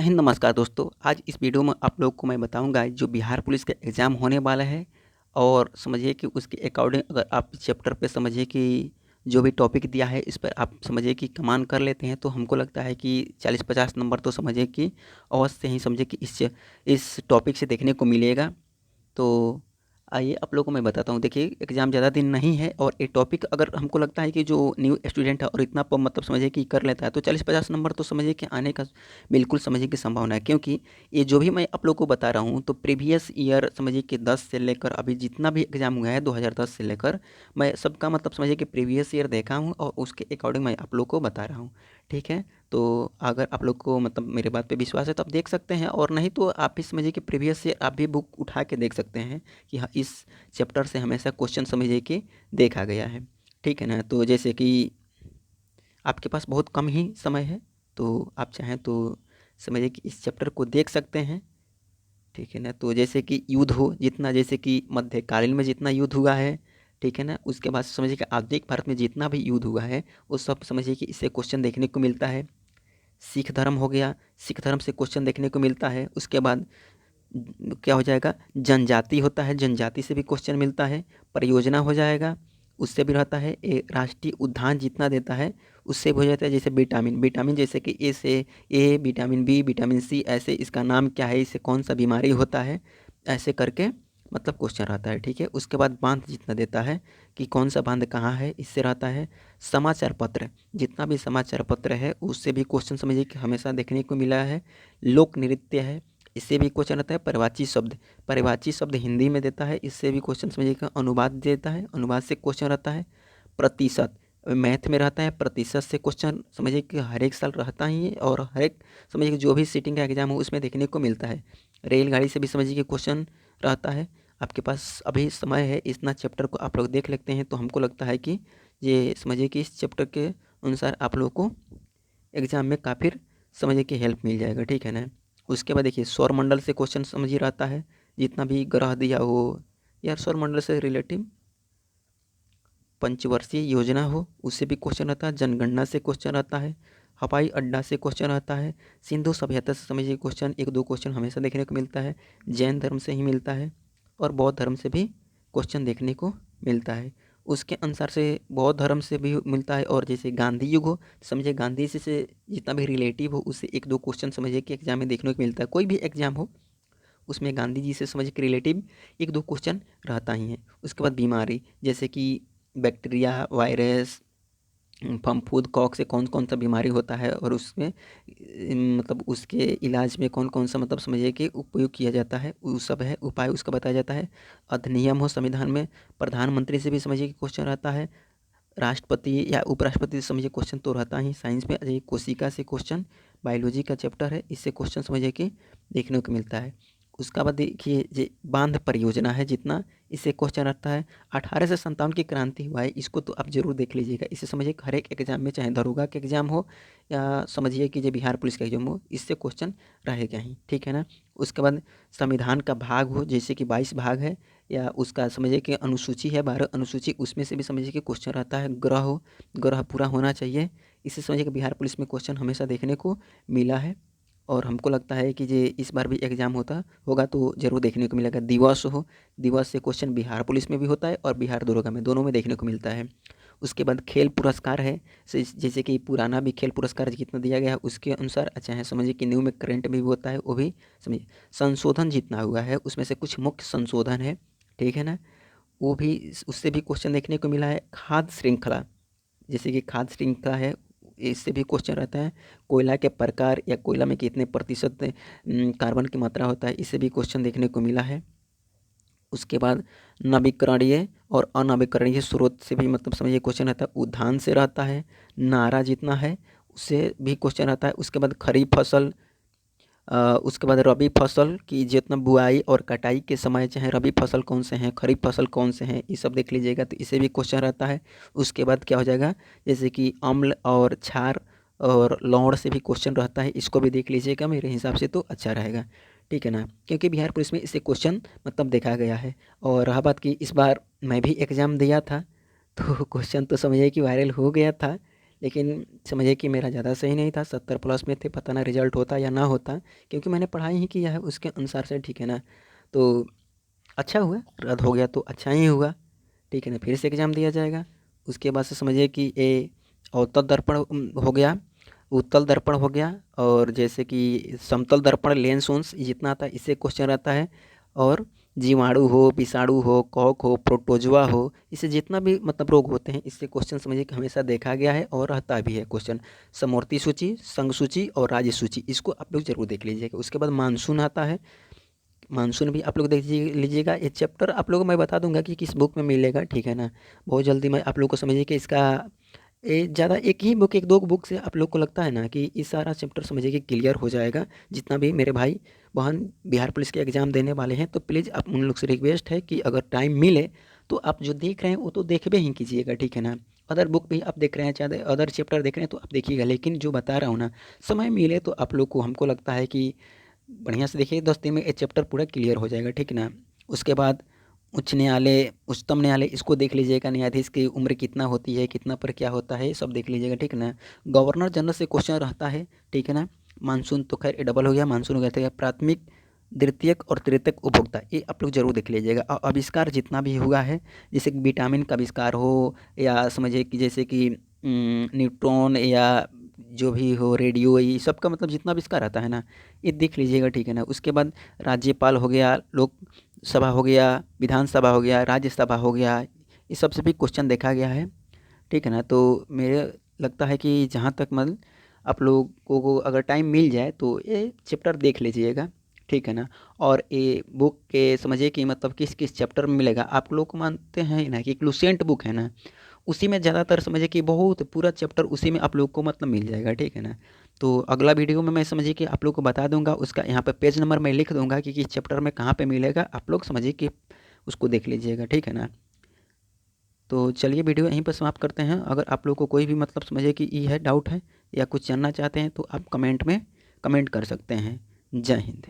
हिंद नमस्कार दोस्तों। आज इस वीडियो में आप लोग को मैं बताऊंगा जो बिहार पुलिस का एग्ज़ाम होने वाला है और समझिए कि उसके अकॉर्डिंग अगर आप चैप्टर पे समझिए कि जो भी टॉपिक दिया है इस पर आप समझिए कि कमान कर लेते हैं तो हमको लगता है कि 40-50 नंबर तो समझिए कि अवश्य ही समझिए कि इस टॉपिक से देखने को मिलेगा। तो आइए आप लोगों को मैं बताता हूँ। देखिए एग्ज़ाम ज़्यादा दिन नहीं है और ये टॉपिक अगर हमको लगता है कि जो न्यू स्टूडेंट है और इतना मतलब समझिए कि कर लेता है तो 40-50 नंबर तो समझिए कि आने का बिल्कुल समझिए कि संभावना है। क्योंकि ये जो भी मैं आप लोग को बता रहा हूँ तो प्रीवियस ईयर समझिए कि 10 से लेकर अभी जितना भी एग्ज़ाम हुआ है 2010 से लेकर मैं सबका मतलब समझिए कि प्रीवियस ईयर देखा हूँ और उसके अकॉर्डिंग मैं आप लोग को बता रहा हूँ। ठीक है, तो अगर आप लोग को मतलब मेरे बात पे विश्वास है तो आप देख सकते हैं और नहीं तो आप भी समझिए कि प्रीवियस से आप भी बुक उठा के देख सकते हैं कि हाँ इस चैप्टर से हमेशा क्वेश्चन समझिए कि देखा गया है। ठीक है ना, तो जैसे कि आपके पास बहुत कम ही समय है तो आप चाहें तो समझिए कि इस चैप्टर को देख सकते हैं। ठीक है ना, तो जैसे कि युद्ध हो जितना जैसे कि मध्यकालीन में जितना युद्ध हुआ है, ठीक है ना, उसके बाद समझिए कि आधुनिक भारत में जितना भी युद्ध हुआ है वो सब समझिए कि इससे क्वेश्चन देखने को मिलता है। सिख धर्म हो गया, सिख धर्म से क्वेश्चन देखने को मिलता है। उसके बाद क्या हो जाएगा, जनजाति होता है, जनजाति से भी क्वेश्चन मिलता है। परियोजना हो जाएगा, उससे भी रहता है। राष्ट्रीय उद्यान जितना देता है उससे भी हो जाता है। जैसे विटामिन विटामिन जैसे कि ए से ए, विटामिन बी, विटामिन सी, ऐसे इसका नाम क्या है, इससे कौन सा बीमारी होता है, ऐसे करके मतलब क्वेश्चन रहता है। ठीक है, उसके बाद बांध जितना देता है कि कौन सा बांध कहाँ है, इससे रहता है। समाचार पत्र जितना भी समाचार पत्र है उससे भी क्वेश्चन समझिए कि हमेशा देखने को मिला है। लोक नृत्य है, इससे भी क्वेश्चन आता है। परिवाची शब्द हिंदी में देता है, इससे भी क्वेश्चन समझिएगा। अनुवाद देता है, अनुवाद से क्वेश्चन रहता है। प्रतिशत मैथ में रहता है, प्रतिशत से क्वेश्चन समझिए कि हर एक साल रहता ही है और हर एक समझिए कि जो भी सीटिंग का एग्जाम हो उसमें देखने को मिलता है। रेलगाड़ी से भी समझिए कि क्वेश्चन रहता है। आपके पास अभी समय है, इतना चैप्टर को आप लोग देख लेते हैं तो हमको लगता है कि ये समझिए कि इस चैप्टर के अनुसार आप लोग को एग्ज़ाम में काफ़ी समझिए कि हेल्प मिल जाएगा। ठीक है ना, उसके बाद देखिए सौरमंडल से क्वेश्चन समझिए रहता है। जितना भी ग्रह दिया हो या सौरमंडल से रिलेटिव पंचवर्षीय योजना हो उससे भी क्वेश्चन आता है। जनगणना से क्वेश्चन आता है। हवाई अड्डा से क्वेश्चन आता है। सिंधु सभ्यता से समझिए क्वेश्चन, एक दो क्वेश्चन हमेशा देखने को मिलता है। जैन धर्म से ही मिलता है और बौद्ध धर्म से भी क्वेश्चन देखने को मिलता है। उसके अनुसार से बौद्ध धर्म से भी मिलता है। और जैसे गांधी युग हो समझिए गांधी जी से जितना भी रिलेटिव हो उससे एक दो क्वेश्चन समझिए कि एग्जाम में देखने को मिलता है। कोई भी एग्जाम हो उसमें गांधी जी से समझ के रिलेटिव एक दो क्वेश्चन रहता ही है। उसके बाद बीमारी जैसे कि बैक्टीरिया, वायरस, फफूंद, कॉक से कौन कौन सा बीमारी होता है और उसमें मतलब उसके इलाज में कौन कौन सा मतलब समझिए कि उपयोग किया जाता है वो सब है, उपाय उसका बताया जाता है। अधिनियम हो संविधान में, प्रधानमंत्री से भी समझिए कि क्वेश्चन रहता है। राष्ट्रपति या उपराष्ट्रपति से समझिए क्वेश्चन तो रहता ही। साइंस में अजय कोशिका से क्वेश्चन, बायोलॉजी का चैप्टर है, इससे क्वेश्चन समझिए कि देखने को मिलता है। उसका बाद देखिए जे बांध परियोजना है जितना, इससे क्वेश्चन आता है। 1857 की क्रांति हुआ है, इसको तो आप जरूर देख लीजिएगा। इससे समझिए हर एक एग्जाम में चाहे दरोगा के एग्जाम हो या समझिए कि जो बिहार पुलिस का एग्जाम हो इससे क्वेश्चन रहेगा ही। ठीक है ना, उसके बाद संविधान का भाग हो जैसे कि 22 भाग है या उसका समझिए कि अनुसूची है 12 अनुसूची, उसमें से भी समझिए कि क्वेश्चन रहता है। ग्रह हो, ग्रह पूरा होना चाहिए, इससे समझिए कि बिहार पुलिस में क्वेश्चन हमेशा देखने को मिला है। और हमको लगता है कि ये इस बार भी एग्जाम होता होगा तो ज़रूर देखने को मिलेगा। दिवस हो, दिवस से क्वेश्चन बिहार पुलिस में भी होता है और बिहार दरोगा में, दोनों में देखने को मिलता है। उसके बाद खेल पुरस्कार है, जैसे कि पुराना भी खेल पुरस्कार जितना दिया गया है उसके अनुसार अच्छा है। समझिए कि न्यू में करंट में भी होता है वो भी समझिए। संशोधन जितना हुआ है उसमें से कुछ मुख्य संशोधन है, ठीक है ना, वो भी उससे भी क्वेश्चन देखने को मिला है। खाद्य श्रृंखला, जैसे कि खाद्य श्रृंखला है, इससे भी क्वेश्चन रहता है। कोयला के प्रकार या कोयला में कितने प्रतिशत कार्बन की मात्रा होता है, इससे भी क्वेश्चन देखने को मिला है। उसके बाद नवीकरणीय और अनवीकरणीय स्रोत से भी मतलब समझिए क्वेश्चन रहता है। उद्यान से रहता है। नारा जितना है उससे भी क्वेश्चन रहता है। उसके बाद खरीफ फसल, उसके बाद रबी फसल की जितना बुआई और कटाई के समय चाहे रबी फसल कौन से हैं, खरीफ फसल कौन से हैं, ये सब देख लीजिएगा तो इसे भी क्वेश्चन रहता है। उसके बाद क्या हो जाएगा, जैसे कि अम्ल और क्षार और लौड़ से भी क्वेश्चन रहता है, इसको भी देख लीजिएगा, मेरे हिसाब से तो अच्छा रहेगा। ठीक है ना, क्योंकि बिहार पुलिस में इससे क्वेश्चन मतलब देखा गया है। और रहा बात कि इस बार मैं भी एग्ज़ाम दिया था तो क्वेश्चन तो समझिए कि वायरल हो गया था, लेकिन समझिए कि मेरा ज़्यादा सही नहीं था, 70 प्लस में थे, पता ना रिजल्ट होता या ना होता, क्योंकि मैंने पढ़ाई ही किया है उसके अनुसार से, ठीक है ना। तो अच्छा हुआ, रद्द हो गया तो अच्छा ही हुआ, ठीक है ना। फिर से एग्ज़ाम दिया जाएगा। उसके बाद से समझिए कि ये अवतल दर्पण हो गया, उत्तल दर्पण हो गया, और जैसे कि समतल दर्पण लेंस वेंस जितना आता है इससे क्वेश्चन रहता है। और जीवाणु हो, विषाणु हो, कॉक हो, प्रोटोजोआ हो, इससे जितना भी मतलब रोग होते हैं इससे क्वेश्चन समझिए कि हमेशा देखा गया है और रहता भी है क्वेश्चन। समवर्ती सूची, संघ सूची और राज्य सूची, इसको आप लोग जरूर देख लीजिएगा। उसके बाद मानसून आता है, मानसून भी आप लोग देख लीजिएगा। ये चैप्टर आप लोगों को मैं बता दूंगा कि किस बुक में मिलेगा, ठीक है ना। बहुत जल्दी मैं आप लोग को समझिए कि इसका ये ज़्यादा एक ही बुक, एक दो बुक से आप लोग को लगता है ना कि ये सारा चैप्टर समझिए कि क्लियर हो जाएगा। जितना भी मेरे भाई बहन बिहार पुलिस के एग्ज़ाम देने वाले हैं, तो प्लीज़ आप उन लोग से रिक्वेस्ट है कि अगर टाइम मिले तो आप जो देख रहे हैं वो तो देखबे ही कीजिएगा, ठीक है ना। अदर बुक भी आप देख रहे हैं, चाहे अदर चैप्टर देख रहे हैं तो आप देखिएगा, लेकिन जो बता रहा हूँ ना, समय मिले तो आप लोग को, हमको लगता है कि बढ़िया से देखिए, 10 दिन में ये चैप्टर पूरा क्लियर हो जाएगा, ठीक है ना। उसके बाद उच्च न्यायालय, उच्चतम न्यायालय, इसको देख लीजिएगा। न्यायाधीश की उम्र कितना होती है, कितना पर क्या होता है, ये सब देख लीजिएगा, ठीक है ना। गवर्नर जनरल से क्वेश्चन रहता है, ठीक है ना। मानसून तो खैर ये डबल हो गया, मानसून हो गया था। प्राथमिक, द्वितीयक और तृतीयक उपभोक्ता, ये आप लोग जरूर देख लीजिएगा। और आविष्कार जितना भी हुआ है, जैसे कि विटामिन का आविष्कार हो, या समझिए कि जैसे कि न्यूट्रॉन, या जो भी हो, रेडियो, ये सब का मतलब जितना आविष्कार रहता है ना, ये देख लीजिएगा, ठीक है ना। उसके बाद राज्यपाल हो गया, लोकसभा हो गया, विधानसभा हो गया, राज्यसभा हो गया, ये सबसे भी क्वेश्चन देखा गया है, ठीक है ना। तो मेरे लगता है कि जहाँ तक मतलब आप लोगों को अगर टाइम मिल जाए तो ये चैप्टर देख लीजिएगा, ठीक है ना। और ये बुक के समझिए कि मतलब किस किस चैप्टर में मिलेगा। आप लोग को मानते हैं ना कि एक लुसेंट बुक है ना, उसी में ज़्यादातर समझिए कि बहुत पूरा चैप्टर उसी में आप लोग को मतलब मिल जाएगा, ठीक है ना। तो अगला वीडियो में मैं समझिए कि आप लोग को बता दूंगा, उसका यहाँ पे पेज नंबर मैं लिख दूंगा कि किस चैप्टर में कहाँ पे मिलेगा, आप लोग समझिए कि उसको देख लीजिएगा, ठीक है ना। तो चलिए वीडियो यहीं पर समाप्त करते हैं। अगर आप लोग को कोई भी मतलब समझिए कि ये है, डाउट है, या कुछ जानना चाहते हैं तो आप कमेंट में कमेंट कर सकते हैं। जय हिंद।